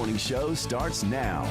Morning Show starts now.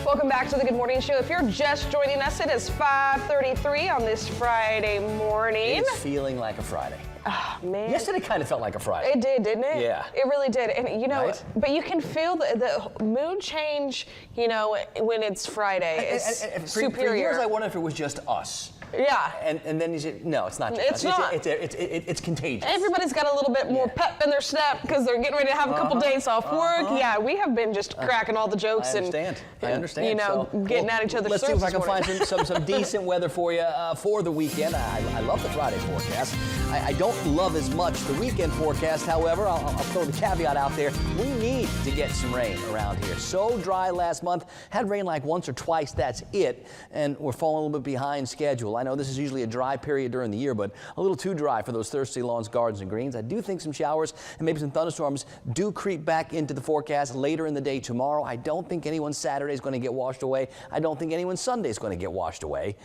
Welcome back to the Good Morning Show. If you're just joining us, it is 5:33 on this Friday morning. It's feeling like a Friday. Oh, man. Yesterday kind of felt like a Friday. It did, didn't it? Yeah. It really did. And, you know, Right? but you can feel the mood change, you know, when it's Friday. It's superior. For years, I wondered if it was just us. Yeah. And then you said, no, it's not just It's us. not. It's contagious. Everybody's got a little bit more pep in their step because they're getting ready to have a couple days off work. Yeah, we have been just cracking all the jokes I understand. you know, getting at each other's Let's see if throats I can this find some decent weather for you for the weekend. I love the Friday forecast. I don't love as much the weekend forecast. However, I'll throw the caveat out there. We need to get some rain around here. So dry last month. Had rain like once or twice. That's it. And we're falling a little bit behind schedule. I know this is usually a dry period during the year, but a little too dry for those thirsty lawns, gardens, and greens. I do think some showers and maybe some thunderstorms do creep back into the forecast later in the day tomorrow. I don't think anyone's Saturday is going to get washed away. I don't think anyone's Sunday is going to get washed away.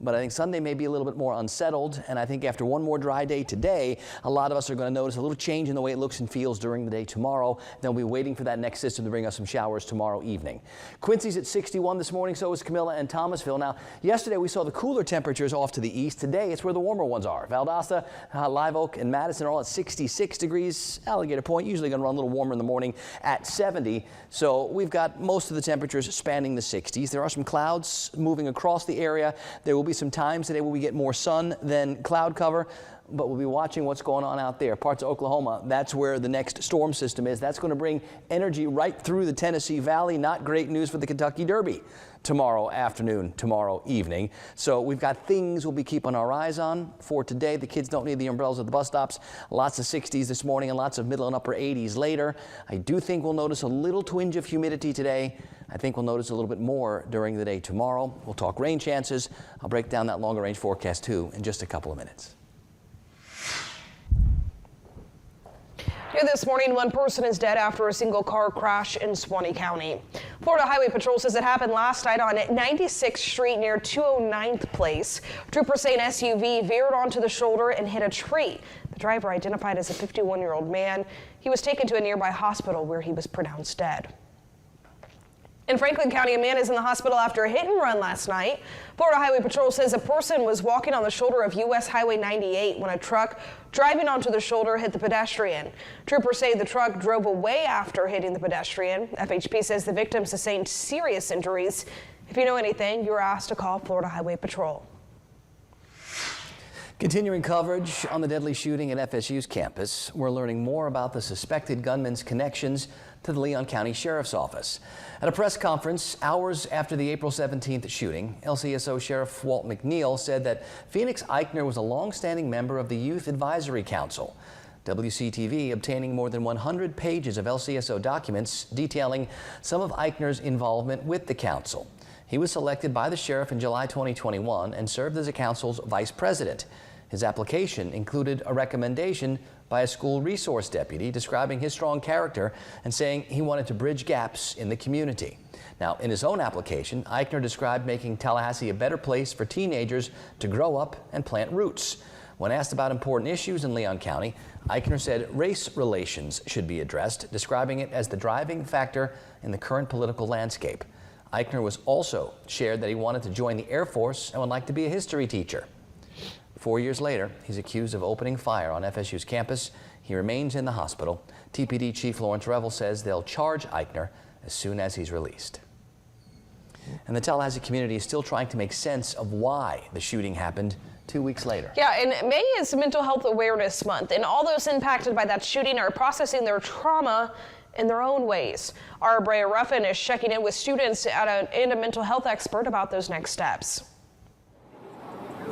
But I think Sunday may be a little bit more unsettled, and I think after one more dry day today, a lot of us are going to notice a little change in the way it looks and feels during the day tomorrow. Then we'll be waiting for that next system to bring us some showers tomorrow evening. Quincy's at 61 this morning, so is Camilla and Thomasville. Now, yesterday we saw the cooler temperatures off to the east. Today, it's where the warmer ones are. Valdosta, Live Oak, and Madison are all at 66 degrees. Alligator Point usually going to run a little warmer in the morning at 70. So we've got most of the temperatures spanning the 60s. There are some clouds moving across the area. There will be some times today where we get more sun than cloud cover, but we'll be watching what's going on out there. Parts of Oklahoma, that's where the next storm system is. That's going to bring energy right through the Tennessee Valley. Not great news for the Kentucky Derby tomorrow afternoon, tomorrow evening. So we've got things we'll be keeping our eyes on for today. The kids don't need the umbrellas at the bus stops. Lots of 60s this morning and lots of middle and upper 80s later. I do think we'll notice a little twinge of humidity today. I think we'll notice a little bit more during the day tomorrow. We'll talk rain chances. I'll break down that longer range forecast too in just a couple of minutes. Here this morning, one person is dead after a single car crash in Suwannee County. Florida Highway Patrol says it happened last night on 96th Street near 209th Place. Troopers say an SUV veered onto the shoulder and hit a tree. The driver, identified as a 51-year-old man, he was taken to a nearby hospital where he was pronounced dead. In Franklin County, a man is in the hospital after a hit and run last night. Florida Highway Patrol says a person was walking on the shoulder of U.S. Highway 98 when a truck driving onto the shoulder hit the pedestrian. Troopers say the truck drove away after hitting the pedestrian. FHP says the victim sustained serious injuries. If you know anything, you're asked to call Florida Highway Patrol. Continuing coverage on the deadly shooting at FSU's campus, we're learning more about the suspected gunman's connections to the Leon County Sheriff's Office. At a press conference hours after the April 17th shooting, LCSO Sheriff Walt McNeil said that Phoenix Eichner was a long-standing member of the Youth Advisory Council. WCTV obtaining more than 100 pages of LCSO documents detailing some of Eichner's involvement with the council. He was selected by the sheriff in July 2021 and served as the council's vice president. His application included a recommendation by a school resource deputy describing his strong character and saying he wanted to bridge gaps in the community. Now, in his own application, Eichner described making Tallahassee a better place for teenagers to grow up and plant roots. When asked about important issues in Leon County, Eichner said race relations should be addressed, describing it as the driving factor in the current political landscape. Eichner was also shared that he wanted to join the Air Force and would like to be a history teacher. 4 years later, he's accused of opening fire on FSU's campus. He remains in the hospital. TPD Chief Lawrence Revel says they'll charge Eichner as soon as he's released. And the Tallahassee community is still trying to make sense of why the shooting happened 2 weeks later. Yeah, and May is Mental Health Awareness Month, and all those impacted by that shooting are processing their trauma in their own ways. Our Brea Ruffin is checking in with students and a mental health expert about those next steps.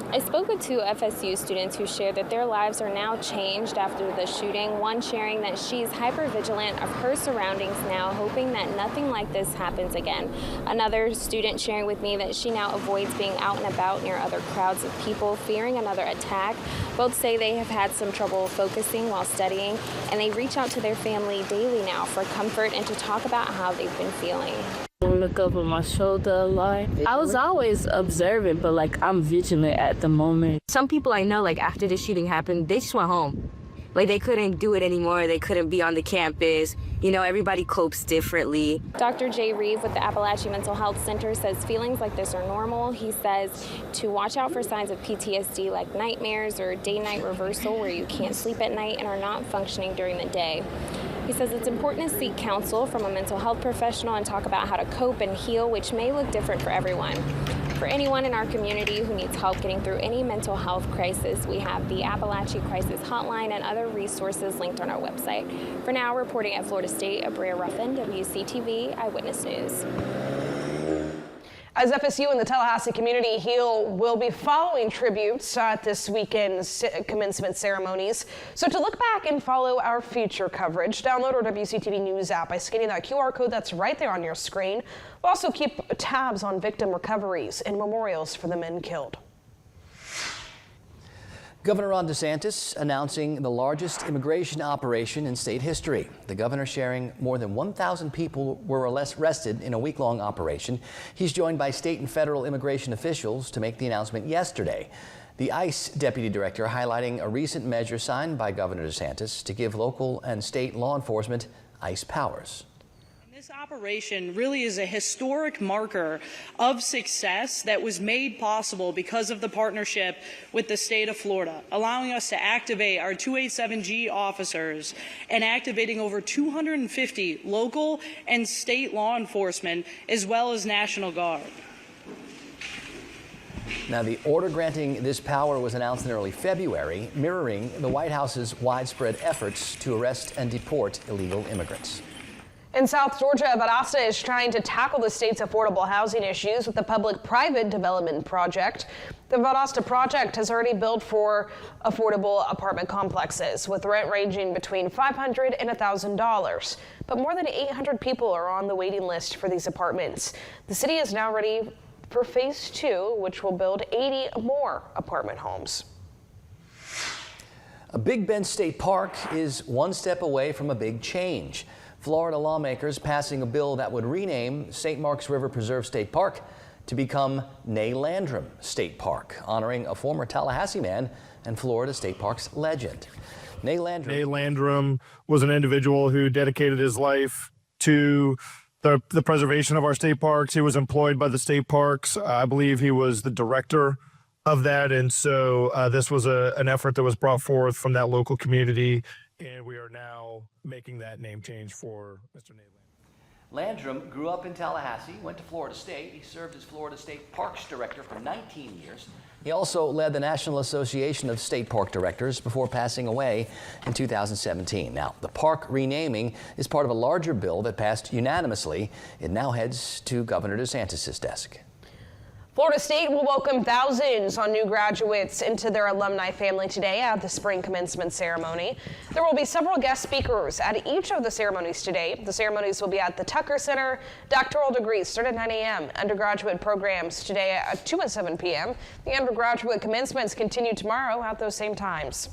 I spoke with two FSU students who shared that their lives are now changed after the shooting, one sharing that she's hypervigilant of her surroundings now, hoping that nothing like this happens again. Another student sharing with me that she now avoids being out and about near other crowds of people, fearing another attack. Both say they have had some trouble focusing while studying, and they reach out to their family daily now for comfort and to talk about how they've been feeling. Look over my shoulder a lot. I was always observant, but I'm vigilant at the moment. Some people I know, after the shooting happened, they just went home. Like, they couldn't do it anymore. They couldn't be on the campus. You know, everybody copes differently. Dr. Jay Reeve with the Appalachian Mental Health Center says feelings like this are normal. He says to watch out for signs of PTSD like nightmares or day-night reversal where you can't sleep at night and are not functioning during the day. He says it's important to seek counsel from a mental health professional and talk about how to cope and heal, which may look different for everyone. For anyone in our community who needs help getting through any mental health crisis, we have the Appalachia Crisis Hotline and other resources linked on our website. For now, reporting at Florida State, Abrea Ruffin, WCTV Eyewitness News. As FSU and the Tallahassee community heal, we'll be following tributes at this weekend's commencement ceremonies. So to look back and follow our future coverage, download our WCTV News app by scanning that QR code that's right there on your screen. We'll also keep tabs on victim recoveries and memorials for the men killed. Governor Ron DeSantis announcing the largest immigration operation in state history. The governor sharing more than 1,000 people were arrested in a week-long operation. He's joined by state and federal immigration officials to make the announcement yesterday. The ICE deputy director highlighting a recent measure signed by Governor DeSantis to give local and state law enforcement ICE powers. This operation really is a historic marker of success that was made possible because of the partnership with the state of Florida, allowing us to activate our 287G officers and activating over 250 local and state law enforcement as well as National Guard. Now, the order granting this power was announced in early February, mirroring the White House's widespread efforts to arrest and deport illegal immigrants. In South Georgia, Valdosta is trying to tackle the state's affordable housing issues with the public-private development project. The Valdosta project has already built for affordable apartment complexes with rent ranging between $500 and $1,000. But more than 800 people are on the waiting list for these apartments. The city is now ready for phase 2, which will build 80 more apartment homes. A Big Bend State Park is one step away from a big change. Florida lawmakers passing a bill that would rename St. Marks River Preserve State Park to become Nay Landrum State Park, honoring a former Tallahassee man and Florida State Parks legend. Nay Landrum was an individual who dedicated his life to the preservation of our state parks. He was employed by the state parks. I believe he was the director of that. And so this was an effort that was brought forth from that local community. And we are now making that name change for Mr. Nate Landrum. Landrum grew up in Tallahassee, went to Florida State. He served as Florida State Parks Director for 19 years. He also led the National Association of State Park Directors before passing away in 2017. Now, the park renaming is part of a larger bill that passed unanimously. It now heads to Governor DeSantis' desk. Florida State will welcome thousands of new graduates into their alumni family today at the spring commencement ceremony. There will be several guest speakers at each of the ceremonies today. The ceremonies will be at the Tucker Center. Doctoral degrees start at 9 a.m. Undergraduate programs today at 2 and 7 p.m. The undergraduate commencements continue tomorrow at those same times.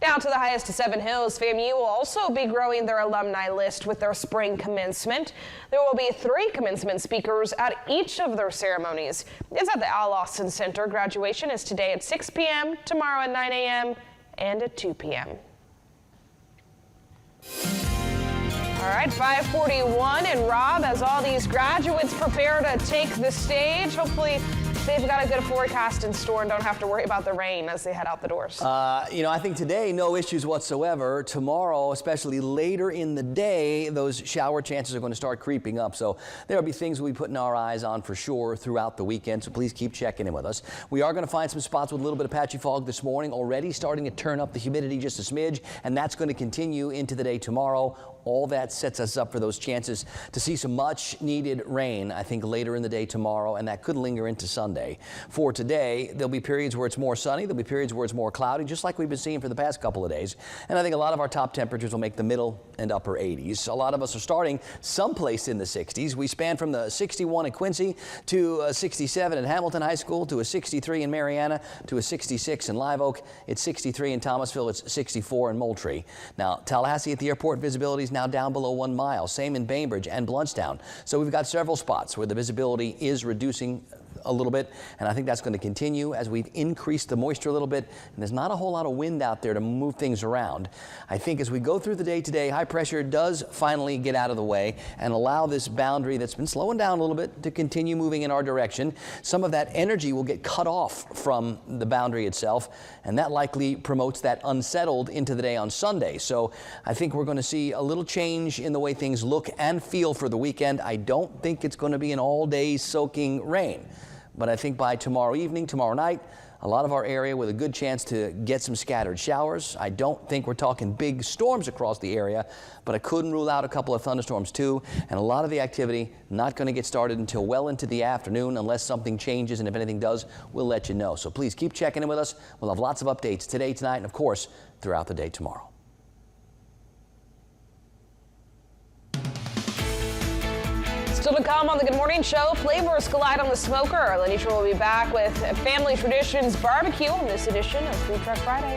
Now to the highest of Seven Hills, FAMU will also be growing their alumni list with their spring commencement. There will be 3 commencement speakers at each of their ceremonies. It's at the Al Austin Center. Graduation is today at 6 p.m., tomorrow at 9 a.m., and at 2 p.m. All right, 5:41, and Rob, as all these graduates prepare to take the stage, hopefully they've got a good forecast in store and don't have to worry about the rain as they head out the doors. I think today, no issues whatsoever. Tomorrow, especially later in the day, those shower chances are going to start creeping up. So there'll be things we'll be putting our eyes on for sure throughout the weekend. So please keep checking in with us. We are going to find some spots with a little bit of patchy fog this morning, already starting to turn up the humidity just a smidge, and that's going to continue into the day tomorrow. All that sets us up for those chances to see some much needed rain, I think, later in the day tomorrow, and that could linger into Sunday. For today, there'll be periods where it's more sunny. There'll be periods where it's more cloudy, just like we've been seeing for the past couple of days. And I think a lot of our top temperatures will make the middle and upper 80s. A lot of us are starting someplace in the 60s. We span from the 61 at Quincy to a 67 at Hamilton High School to a 63 in Mariana to a 66 in Live Oak. It's 63 in Thomasville. It's 64 in Moultrie. Now, Tallahassee at the airport visibility is now down below 1 mile. Same in Bainbridge and Bluntstown. So we've got several spots where the visibility is reducing a little bit, and I think that's going to continue as we've increased the moisture a little bit, and there's not a whole lot of wind out there to move things around. I think as we go through the day today, high pressure does finally get out of the way and allow this boundary that's been slowing down a little bit to continue moving in our direction. Some of that energy will get cut off from the boundary itself, and that likely promotes that unsettled into the day on Sunday. So I think we're going to see a little change in the way things look and feel for the weekend. I don't think it's going to be an all-day soaking rain. But I think by tomorrow evening, tomorrow night, a lot of our area with a good chance to get some scattered showers. I don't think we're talking big storms across the area, but I couldn't rule out a couple of thunderstorms too. And a lot of the activity not going to get started until well into the afternoon unless something changes. And if anything does, we'll let you know. So please keep checking in with us. We'll have lots of updates today, tonight, and of course, throughout the day tomorrow. Still to come on the Good Morning Show, flavors collide on the smoker. Lenny Shore will be back with Family Traditions Barbecue on this edition of Food Truck Friday.